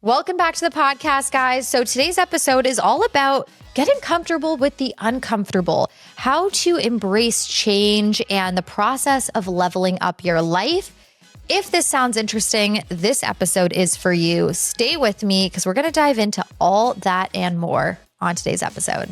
Welcome back to the podcast, guys. So today's episode is all about getting comfortable with the uncomfortable, how to embrace change and the process of leveling up your life. If this sounds interesting, this episode is for you. Stay with me because we're going to dive into all that and more on today's episode.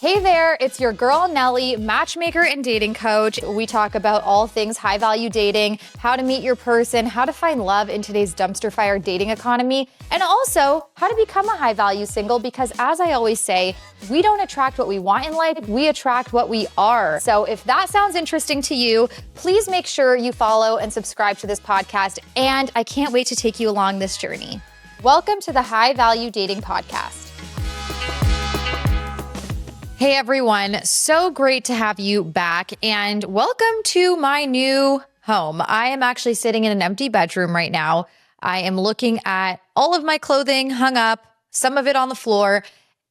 Hey there, it's your girl Nelly, matchmaker and dating coach. We talk about all things high value dating, how to meet your person, how to find love in today's dumpster fire dating economy, and also how to become a high value single because as I always say, we don't attract what we want in life, we attract what we are. So if that sounds interesting to you, please make sure you follow and subscribe to this podcast, and I can't wait to take you along this journey. Welcome to the High Value Dating Podcast. Hey everyone, so great to have you back and welcome to my new home. I am actually sitting in an empty bedroom right now. I am looking at all of my clothing hung up, some of it on the floor,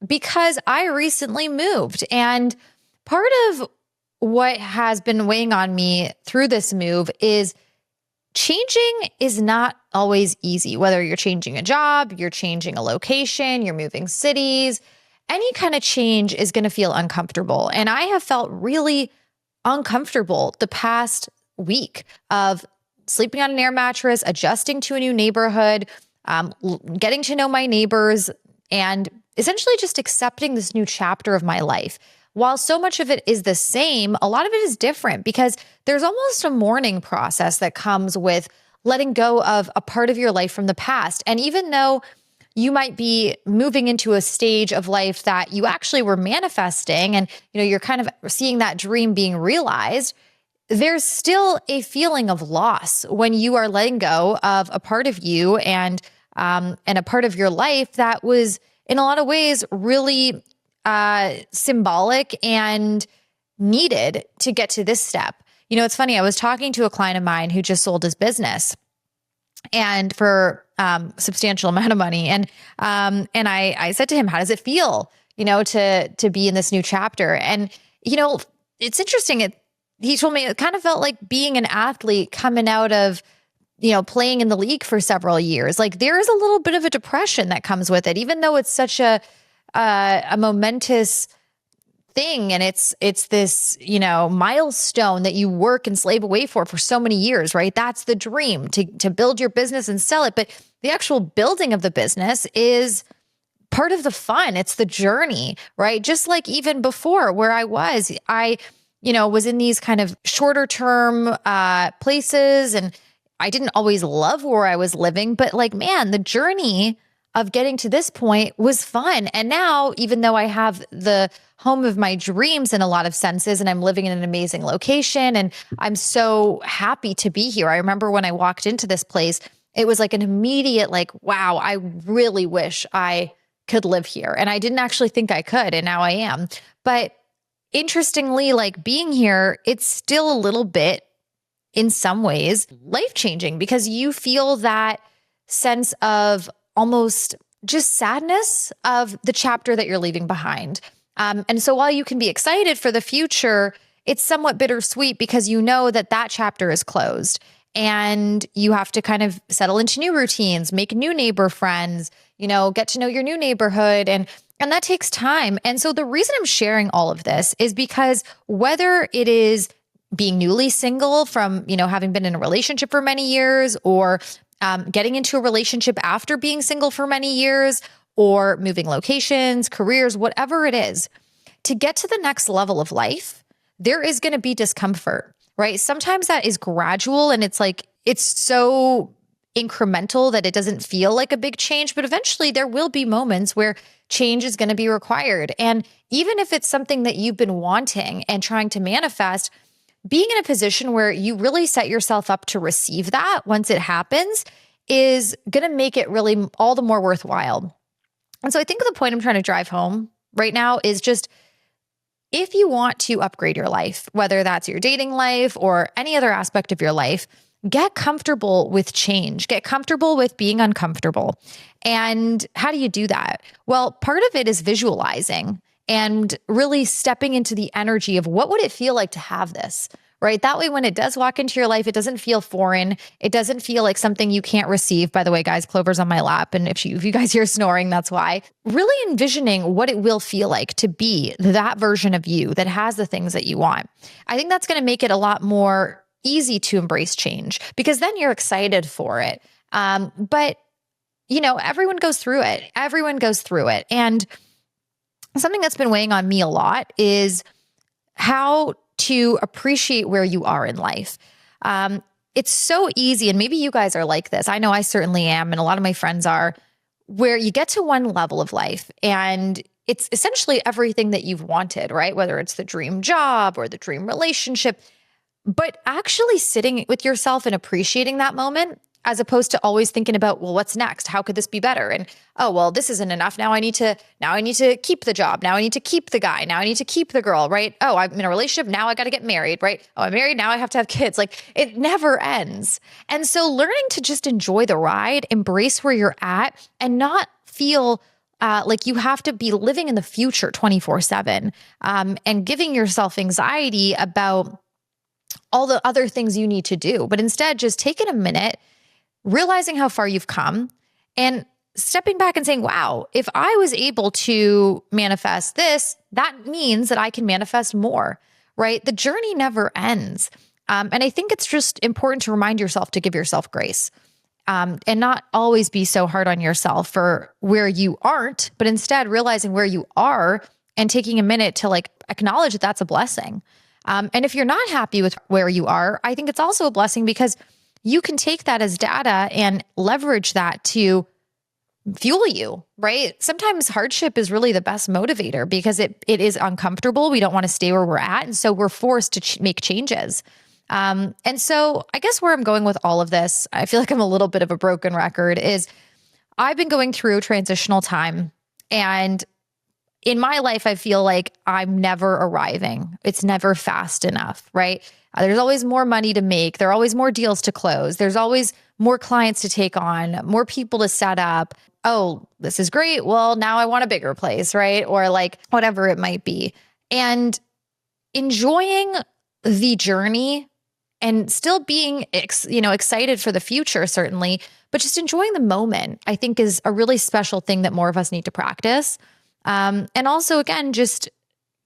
because I recently moved. And part of what has been weighing on me through this move is changing is not always easy. Whether you're changing a job, you're changing a location, you're moving cities, any kind of change is going to feel uncomfortable. And I have felt really uncomfortable the past week of sleeping on an air mattress, adjusting to a new neighborhood, getting to know my neighbors, and essentially just accepting this new chapter of my life. While so much of it is the same, a lot of it is different because there's almost a mourning process that comes with letting go of a part of your life from the past. And even though you might be moving into a stage of life that you actually were manifesting and you're kind of seeing that dream being realized, there's still a feeling of loss when you are letting go of a part of you and a part of your life that was in a lot of ways really symbolic and needed to get to this step. It's funny. I was talking to a client of mine who just sold his business and for substantial amount of money. And I said to him, how does it feel, to be in this new chapter? And, it's interesting. He told me it kind of felt like being an athlete coming out of, playing in the league for several years. Like there is a little bit of a depression that comes with it, even though it's such a momentous thing. And it's this, milestone that you work and slave away for so many years, right? That's the dream to build your business and sell it. But the actual building of the business is part of the fun. It's the journey, right? Just like even before where I was in these kind of shorter term places and I didn't always love where I was living, but the journey of getting to this point was fun. And now, even though I have the home of my dreams in a lot of senses, and I'm living in an amazing location, and I'm so happy to be here. I remember when I walked into this place, it was like an immediate, wow, I really wish I could live here. And I didn't actually think I could, and now I am. But interestingly, being here, it's still a little bit, in some ways, life-changing because you feel that sense of almost just sadness of the chapter that you're leaving behind. And so while you can be excited for the future, it's somewhat bittersweet because you know that chapter is closed and you have to kind of settle into new routines, make new neighbor friends, get to know your new neighborhood. And that takes time. And so the reason I'm sharing all of this is because whether it is being newly single from, having been in a relationship for many years or getting into a relationship after being single for many years or moving locations, careers, whatever it is, to get to the next level of life, there is going to be discomfort, right? Sometimes that is gradual and it's so incremental that it doesn't feel like a big change, but eventually there will be moments where change is going to be required. And even if it's something that you've been wanting and trying to manifest, being in a position where you really set yourself up to receive that once it happens is going to make it really all the more worthwhile. And so I think the point I'm trying to drive home right now is just if you want to upgrade your life, whether that's your dating life or any other aspect of your life, get comfortable with change, get comfortable with being uncomfortable. And how do you do that? Well, part of it is visualizing and really stepping into the energy of what would it feel like to have this, right? That way, when it does walk into your life, it doesn't feel foreign. It doesn't feel like something you can't receive. By the way, guys, Clover's on my lap. And if you guys hear snoring, that's why. Really envisioning what it will feel like to be that version of you that has the things that you want. I think that's going to make it a lot more easy to embrace change because then you're excited for it. But everyone goes through it. Everyone goes through it. And something that's been weighing on me a lot is how to appreciate where you are in life. It's so easy, and maybe you guys are like this. I know I certainly am, and a lot of my friends are, where you get to one level of life and it's essentially everything that you've wanted, right? Whether it's the dream job or the dream relationship, but actually sitting with yourself and appreciating that moment as opposed to always thinking about, well, what's next? How could this be better? And, oh, well, this isn't enough. Now I need to keep the job. Now I need to keep the guy. Now I need to keep the girl, right? Oh, I'm in a relationship. Now I got to get married, right? Oh, I'm married. Now I have to have kids. Like it never ends. And so learning to just enjoy the ride, embrace where you're at and not feel like you have to be living in the future 24/7 and giving yourself anxiety about all the other things you need to do, but instead just taking a minute, realizing how far you've come and stepping back and saying, wow, if I was able to manifest this, that means that I can manifest more, right? The journey never ends. And I think it's just important to remind yourself to give yourself grace and not always be so hard on yourself for where you aren't, but instead realizing where you are and taking a minute to acknowledge that that's a blessing. And if you're not happy with where you are, I think it's also a blessing because you can take that as data and leverage that to fuel you, right? Sometimes hardship is really the best motivator because it is uncomfortable. We don't want to stay where we're at. And so we're forced to make changes. And so I guess where I'm going with all of this, I feel like I'm a little bit of a broken record, is I've been going through transitional time. And in my life, I feel like I'm never arriving. It's never fast enough, right? There's always more money to make. There are always more deals to close. There's always more clients to take on, more people to set up. Oh, this is great. Well, now I want a bigger place, right? Or whatever it might be. And enjoying the journey and still being, excited for the future, certainly, but just enjoying the moment, I think is a really special thing that more of us need to practice. And also, again, just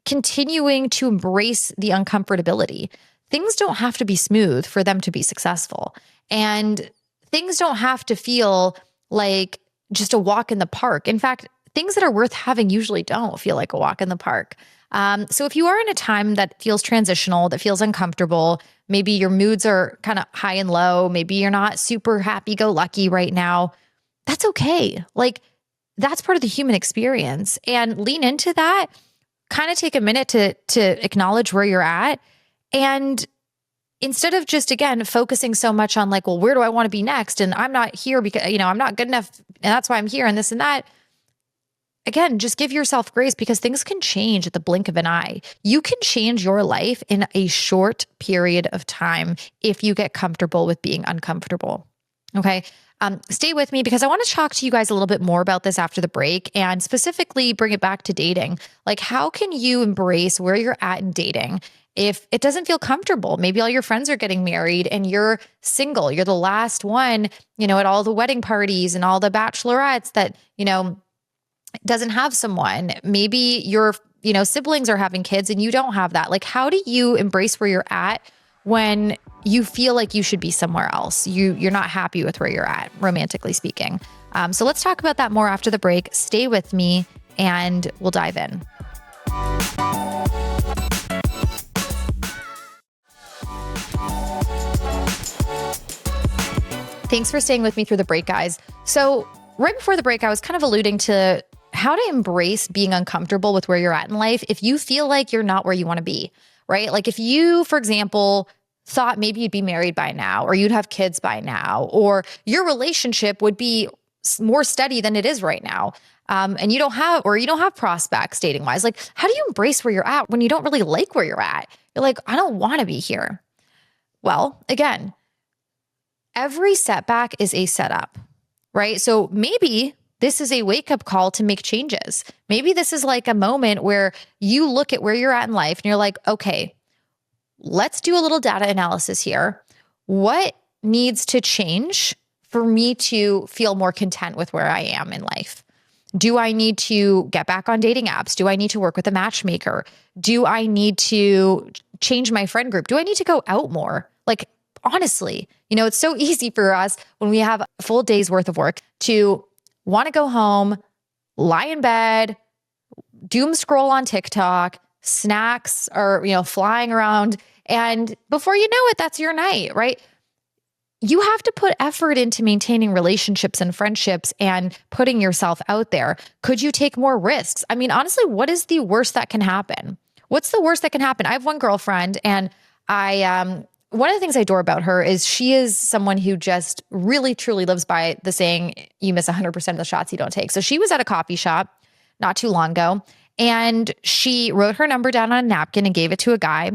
continuing to embrace the uncomfortability. Things don't have to be smooth for them to be successful. And things don't have to feel like just a walk in the park. In fact, things that are worth having usually don't feel like a walk in the park. So if you are in a time that feels transitional, that feels uncomfortable, maybe your moods are kind of high and low, maybe you're not super happy-go-lucky right now, that's okay. That's part of the human experience. And lean into that, kind of take a minute to acknowledge where you're at. And instead of just, again, focusing so much on well, where do I want to be next? And I'm not here because, I'm not good enough and that's why I'm here and this and that. Again, just give yourself grace because things can change at the blink of an eye. You can change your life in a short period of time if you get comfortable with being uncomfortable. Okay. Stay with me because I want to talk to you guys a little bit more about this after the break and specifically bring it back to dating. How can you embrace where you're at in dating if it doesn't feel comfortable? Maybe all your friends are getting married and you're single. You're the last one, at all the wedding parties and all the bachelorettes that, doesn't have someone. Maybe your, siblings are having kids and you don't have that. How do you embrace where you're at when you feel like you should be somewhere else? You're not happy with where you're at, romantically speaking. So let's talk about that more after the break. Stay with me and we'll dive in. Thanks for staying with me through the break, guys. So right before the break, I was kind of alluding to how to embrace being uncomfortable with where you're at in life if you feel like you're not where you want to be, right? If you, for example, thought maybe you'd be married by now or you'd have kids by now, or your relationship would be more steady than it is right now. And you don't have prospects dating wise. How do you embrace where you're at when you don't really like where you're at? You're I don't want to be here. Well, again, every setback is a setup, right? So maybe this is a wake-up call to make changes. Maybe this is a moment where you look at where you're at in life and you're okay, let's do a little data analysis here. What needs to change for me to feel more content with where I am in life? Do I need to get back on dating apps? Do I need to work with a matchmaker? Do I need to change my friend group? Do I need to go out more? Like, honestly, it's so easy for us when we have a full day's worth of work to want to go home, lie in bed, doom scroll on TikTok, snacks are, flying around. And before you know it, that's your night, right? You have to put effort into maintaining relationships and friendships and putting yourself out there. Could you take more risks? I mean, honestly, what is the worst that can happen? What's the worst that can happen? I have one girlfriend, and one of the things I adore about her is she is someone who just really, truly lives by the saying, you miss 100% of the shots you don't take. So she was at a coffee shop not too long ago, and she wrote her number down on a napkin and gave it to a guy,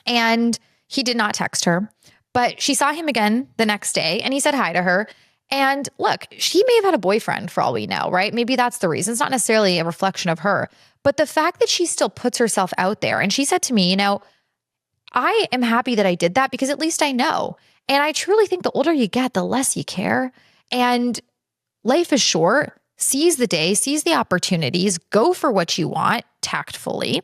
and he did not text her. But she saw him again the next day and he said hi to her. And look, she may have had a boyfriend for all we know, right? Maybe that's the reason. It's not necessarily a reflection of her. But the fact that she still puts herself out there. And she said to me, I am happy that I did that because at least I know. And I truly think the older you get, the less you care. And life is short. Seize the day, seize the opportunities, go for what you want tactfully.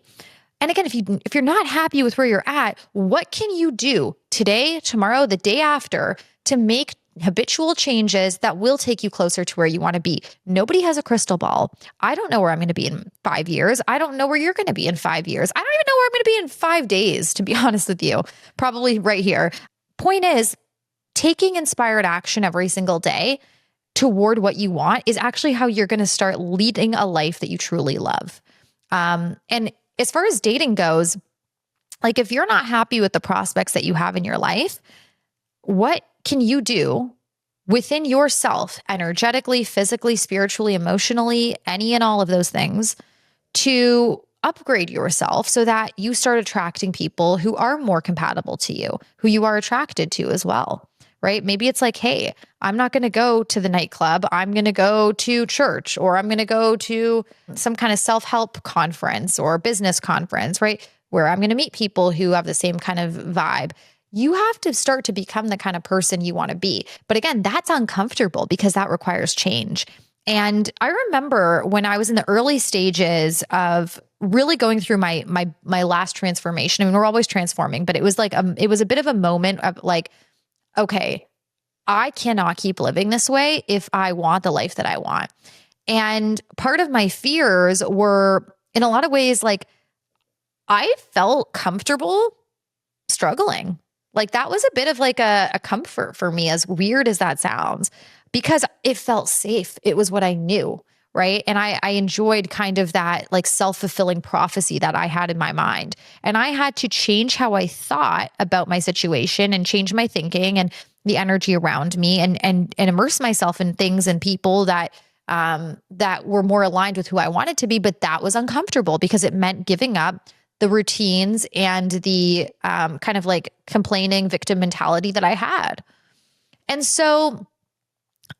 And again, if you're not happy with where you're at, what can you do today, tomorrow, the day after to make habitual changes that will take you closer to where you want to be? Nobody has a crystal ball. I don't know where I'm going to be in 5 years. I don't know where you're going to be in 5 years. I don't even know where I'm going to be in 5 days, to be honest with you. Probably right here. Point is, taking inspired action every single day toward what you want is actually how you're going to start leading a life that you truly love. And as far as dating goes, like if you're not happy with the prospects that you have in your life, what can you do within yourself, energetically, physically, spiritually, emotionally, any and all of those things, to upgrade yourself so that you start attracting people who are more compatible to you, who you are attracted to as well, right? Maybe it's like, hey, I'm not going to go to the nightclub. I'm going to go to church, or I'm going to go to some kind of self-help conference or business conference, right? Where I'm going to meet people who have the same kind of vibe. You have to start to become the kind of person you want to be. But again, that's uncomfortable because that requires change. And I remember when I was in the early stages of really going through my last transformation. I mean, we're always transforming, but it was like it was a bit of a moment of like, okay, I cannot keep living this way if I want the life that I want. And part of my fears were in a lot of ways, like I felt comfortable struggling. Like that was a bit of like a comfort for me, as weird as that sounds, because it felt safe. It was what I knew, right? And I enjoyed kind of that like self-fulfilling prophecy that I had in my mind. And I had to change how I thought about my situation and change my thinking and the energy around me and immerse myself in things and people that were more aligned with who I wanted to be. But that was uncomfortable because it meant giving up the routines and the kind of like complaining victim mentality that I had. And so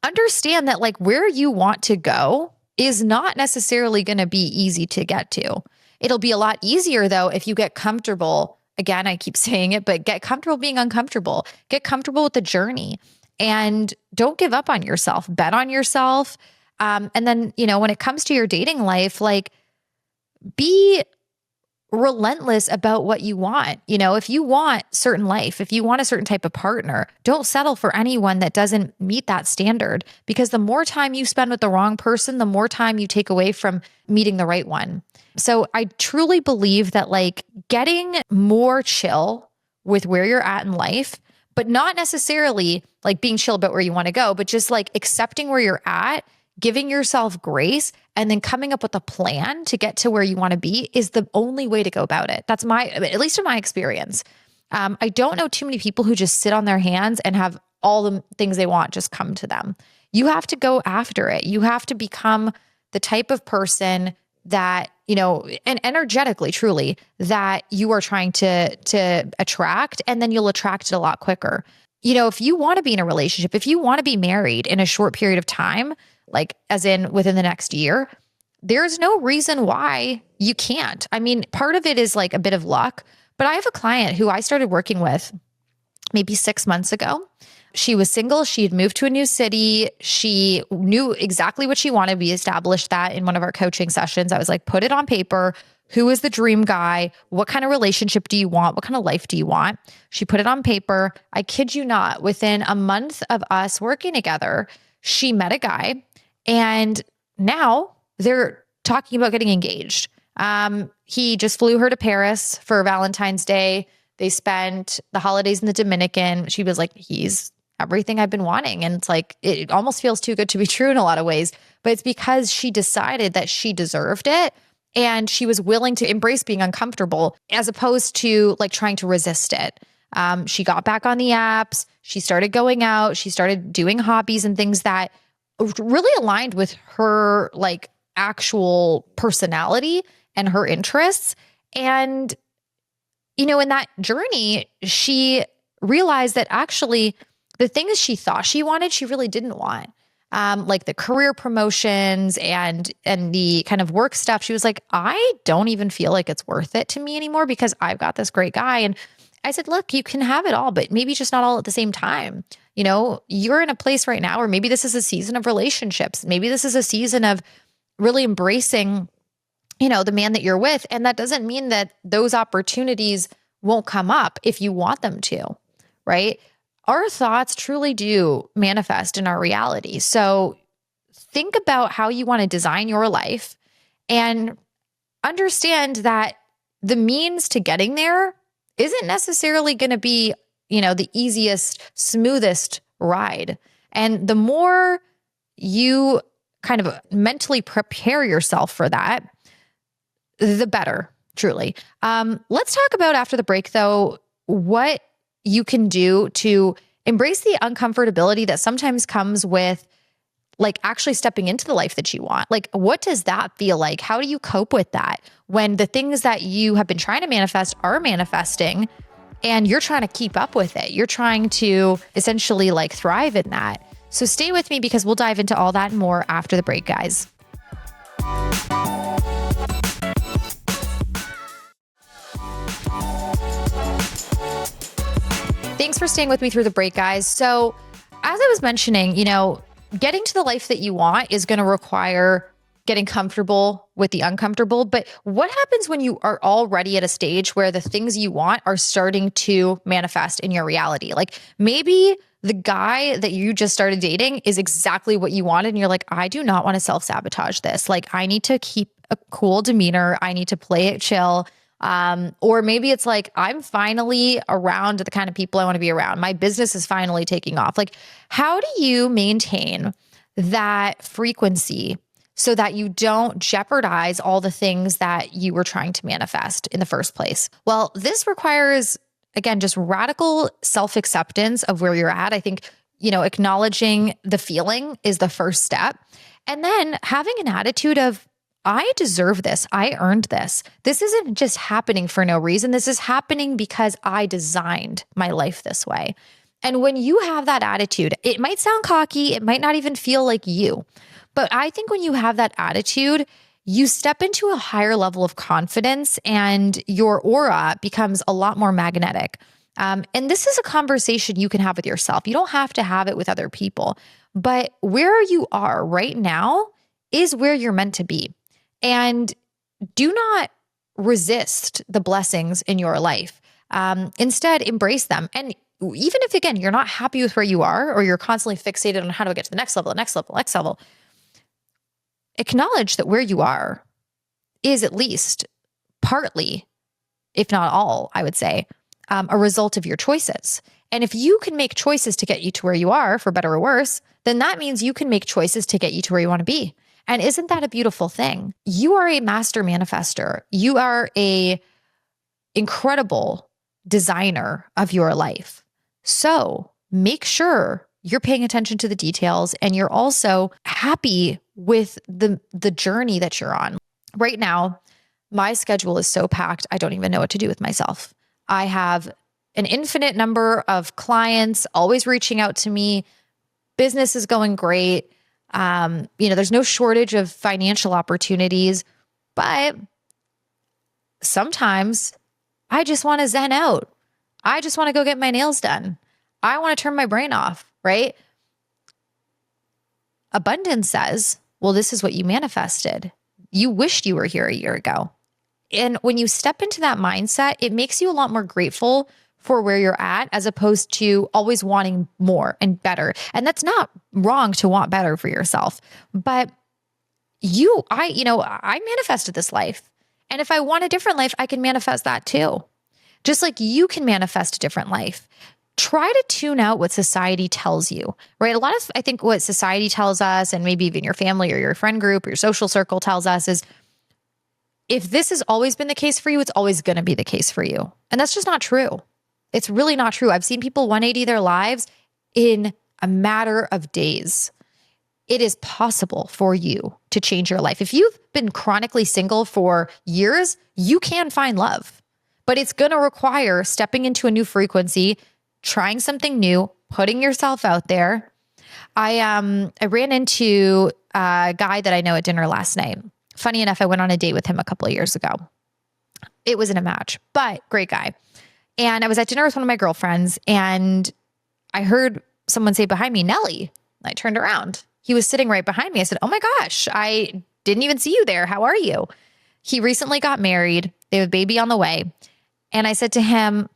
understand that like where you want to go is not necessarily going to be easy to get to. It'll be a lot easier though if you get comfortable. Again, I keep saying it, but get comfortable being uncomfortable. Get comfortable with the journey and don't give up on yourself. Bet on yourself. And then, when it comes to your dating life, like be relentless about what you want. If you want certain life, if you want a certain type of partner, don't settle for anyone that doesn't meet that standard, because the more time you spend with the wrong person, the more time you take away from meeting the right one. So I truly believe that like getting more chill with where you're at in life, but not necessarily like being chill about where you want to go, but just like accepting where you're at, giving yourself grace, and then coming up with a plan to get to where you want to be is the only way to go about it. That's at least in my experience. I don't know too many people who just sit on their hands and have all the things they want just come to them. You have to go after it. You have to become the type of person that, and energetically, truly, that you are trying to attract, and then you'll attract it a lot quicker. If you want to be in a relationship, if you want to be married in a short period of time, like as in within the next year, there's no reason why you can't. I mean, part of it is like a bit of luck, But I have a client who I started working with maybe 6 months ago. She was single. She had moved to a new city. She knew exactly what she wanted. We established that in one of our coaching sessions. I was like, put it on paper. Who is the dream guy? What kind of relationship do you want? What kind of life do you want? She put it on paper. I kid you not, within a month of us working together, she met a guy and now they're talking about getting engaged. He just flew her to Paris for Valentine's Day. They spent the holidays in the Dominican. She was like, he's everything I've been wanting. And it's like, it almost feels too good to be true in a lot of ways, but it's because she decided that she deserved it. And she was willing to embrace being uncomfortable as opposed to like trying to resist it. She got back on the apps. She started going out. She started doing hobbies and things that really aligned with her like actual personality and her interests. And, in that journey, she realized that actually the things she thought she wanted, she really didn't want. Like the career promotions and the kind of work stuff. She was like, I don't even feel like it's worth it to me anymore because I've got this great guy. And I said, look, you can have it all, but maybe just not all at the same time. You're in a place right now where maybe this is a season of relationships. Maybe this is a season of really embracing, the man that you're with. And that doesn't mean that those opportunities won't come up if you want them to, right? Our thoughts truly do manifest in our reality. So think about how you want to design your life and understand that the means to getting there isn't necessarily going to be, the easiest, smoothest ride. And the more you kind of mentally prepare yourself for that, the better, truly. Let's talk about after the break, though, what you can do to embrace the uncomfortability that sometimes comes with like actually stepping into the life that you want. Like, what does that feel like? How do you cope with that when the things that you have been trying to manifest are manifesting and you're trying to keep up with it? You're trying to essentially like thrive in that. So stay with me because we'll dive into all that and more after the break, guys. Thanks for staying with me through the break, guys. So as I was mentioning, getting to the life that you want is going to require getting comfortable with the uncomfortable. But what happens when you are already at a stage where the things you want are starting to manifest in your reality? Like maybe the guy that you just started dating is exactly what you wanted. And you're like, I do not want to self-sabotage this. Like I need to keep a cool demeanor. I need to play it chill. Or maybe it's like, I'm finally around the kind of people I want to be around. My business is finally taking off. Like, how do you maintain that frequency so that you don't jeopardize all the things that you were trying to manifest in the first place? Well, this requires, again, just radical self-acceptance of where you're at. I think, acknowledging the feeling is the first step. And then having an attitude of, I deserve this. I earned this. This isn't just happening for no reason. This is happening because I designed my life this way. And when you have that attitude, it might sound cocky. It might not even feel like you. But I think when you have that attitude, you step into a higher level of confidence and your aura becomes a lot more magnetic. And this is a conversation you can have with yourself. You don't have to have it with other people. But where you are right now is where you're meant to be. And do not resist the blessings in your life. Instead, embrace them. And even if, again, you're not happy with where you are, or you're constantly fixated on how do I get to the next level, acknowledge that where you are is at least partly, if not all, I would say, a result of your choices. And if you can make choices to get you to where you are, for better or worse, then that means you can make choices to get you to where you want to be. And isn't that a beautiful thing? You are a master manifester. You are a incredible designer of your life. So make sure you're paying attention to the details and you're also happy with the journey that you're on. Right now, my schedule is so packed, I don't even know what to do with myself. I have an infinite number of clients always reaching out to me. Business is going great. There's no shortage of financial opportunities, but sometimes I just want to zen out. I just want to go get my nails done. I want to turn my brain off, right? Abundance says, well, this is what you manifested. You wished you were here a year ago. And when you step into that mindset, it makes you a lot more grateful for where you're at, as opposed to always wanting more and better. And that's not wrong to want better for yourself. But I manifested this life. And if I want a different life, I can manifest that too. Just like you can manifest a different life. Try to tune out what society tells you, right? I think what society tells us, and maybe even your family or your friend group or your social circle tells us, is if this has always been the case for you, it's always going to be the case for you. And that's just not true. It's really not true. I've seen people 180 their lives in a matter of days. It is possible for you to change your life. If you've been chronically single for years, you can find love, but it's going to require stepping into a new frequency, trying something new, putting yourself out there. I ran into a guy that I know at dinner last night. Funny enough, I went on a date with him a couple of years ago. It wasn't a match, but great guy. And I was at dinner with one of my girlfriends, and I heard someone say behind me, Nelly. I turned around. He was sitting right behind me. I said, oh my gosh, I didn't even see you there. How are you? He recently got married. They have a baby on the way. And I said to him,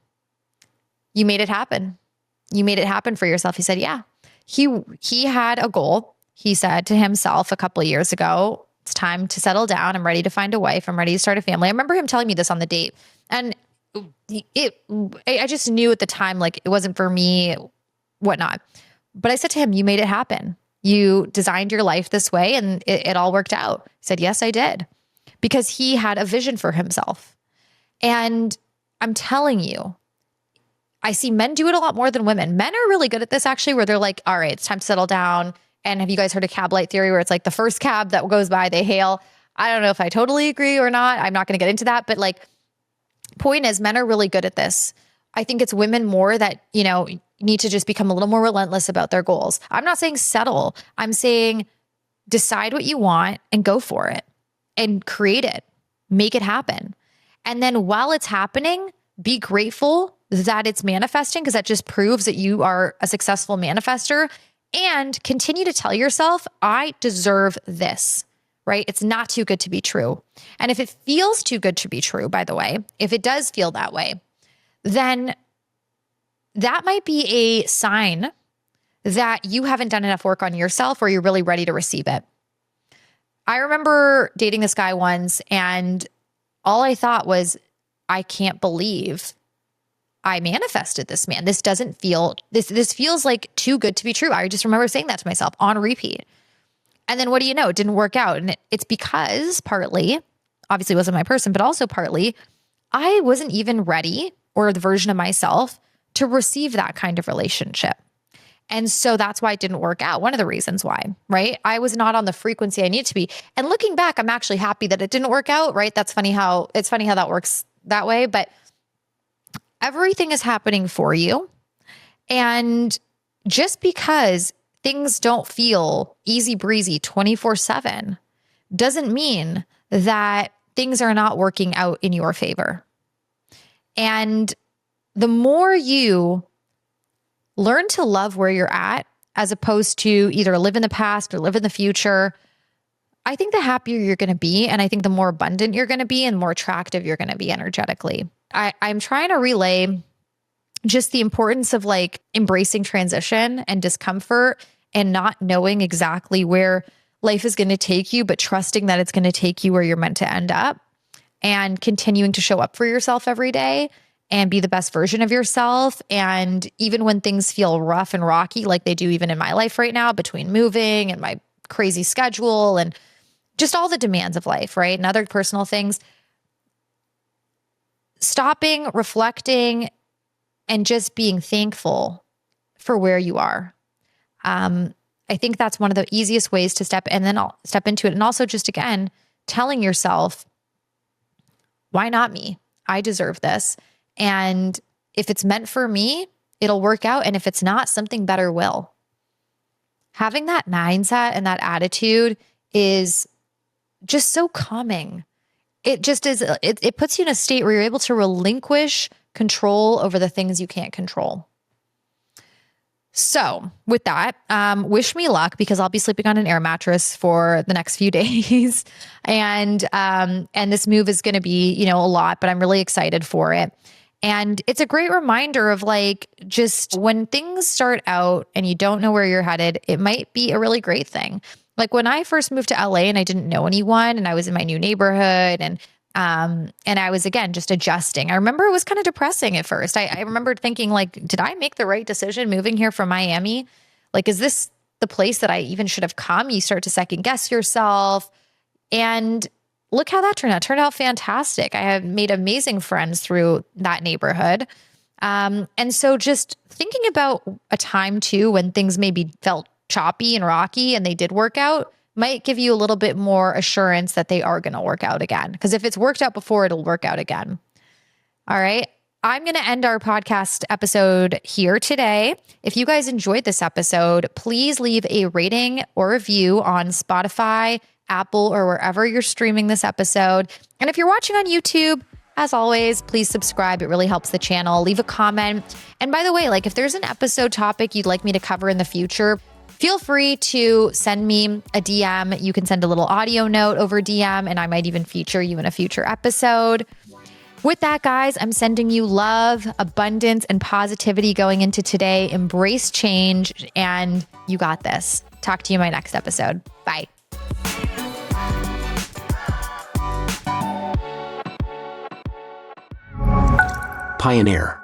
you made it happen. You made it happen for yourself. He said, yeah. He had a goal. He said to himself a couple of years ago, it's time to settle down. I'm ready to find a wife. I'm ready to start a family. I remember him telling me this on the date. And I just knew at the time, like, it wasn't for me, whatnot. But I said to him, you made it happen. You designed your life this way, and it all worked out. He said, yes, I did. Because he had a vision for himself. And I'm telling you, I see men do it a lot more than women. Men are really good at this, actually, where they're like, all right, it's time to settle down. And have you guys heard of cab light theory, where it's like the first cab that goes by, they hail? I don't know if I totally agree or not. I'm not going to get into that. But like, point is, men are really good at this. I think it's women more that, need to just become a little more relentless about their goals. I'm not saying settle. I'm saying decide what you want and go for it and create it, make it happen. And then while it's happening, be grateful that it's manifesting, because that just proves that you are a successful manifester, and continue to tell yourself, I deserve this, right? It's not too good to be true. And if it feels too good to be true, by the way, if it does feel that way, then that might be a sign that you haven't done enough work on yourself, or you're really ready to receive it. I remember dating this guy once, and all I thought was, I can't believe I manifested this man. This feels like too good to be true. I just remember saying that to myself on repeat. And then what do you know? It didn't work out. And it's because partly, obviously it wasn't my person, but also partly I wasn't even ready, or the version of myself, to receive that kind of relationship. And so that's why it didn't work out. One of the reasons why, right? I was not on the frequency I needed to be. And looking back, I'm actually happy that it didn't work out, right? It's funny how that works that way, but everything is happening for you. And just because things don't feel easy breezy 24/7 doesn't mean that things are not working out in your favor. And the more you learn to love where you're at, as opposed to either live in the past or live in the future, I think the happier you're going to be. And I think the more abundant you're going to be, and more attractive you're going to be energetically. I'm trying to relay just the importance of like embracing transition and discomfort, and not knowing exactly where life is going to take you, but trusting that it's going to take you where you're meant to end up, and continuing to show up for yourself every day and be the best version of yourself. And even when things feel rough and rocky, like they do even in my life right now, between moving and my crazy schedule and just all the demands of life, right? And other personal things, stopping, reflecting, and just being thankful for where you are. I think that's one of the easiest ways to step into it. And also just, again, telling yourself, why not me? I deserve this. And if it's meant for me, it'll work out. And if it's not, something better will. Having that mindset and that attitude is just so calming. it just is, it puts you in a state where you're able to relinquish control over the things you can't control. So with that, wish me luck, because I'll be sleeping on an air mattress for the next few days. And this move is going to be, a lot, but I'm really excited for it. And it's a great reminder of like, just when things start out and you don't know where you're headed, it might be a really great thing. Like when I first moved to LA and I didn't know anyone and I was in my new neighborhood and I was, again, just adjusting. I remember it was kind of depressing at first. I remember thinking like, did I make the right decision moving here from Miami? Like, is this the place that I even should have come? You start to second guess yourself. And look how that turned out. It turned out fantastic. I have made amazing friends through that neighborhood. And so just thinking about a time too, when things maybe felt choppy and rocky and they did work out, might give you a little bit more assurance that they are going to work out again. Because if it's worked out before, it'll work out again. All right. I'm going to end our podcast episode here today. If you guys enjoyed this episode, please leave a rating or review on Spotify, Apple, or wherever you're streaming this episode. And if you're watching on YouTube, as always, please subscribe. It really helps the channel. Leave a comment. And by the way, like if there's an episode topic you'd like me to cover in the future, feel free to send me a DM. You can send a little audio note over DM, and I might even feature you in a future episode. With that, guys, I'm sending you love, abundance, and positivity going into today. Embrace change, and you got this. Talk to you in my next episode. Bye. Pioneer.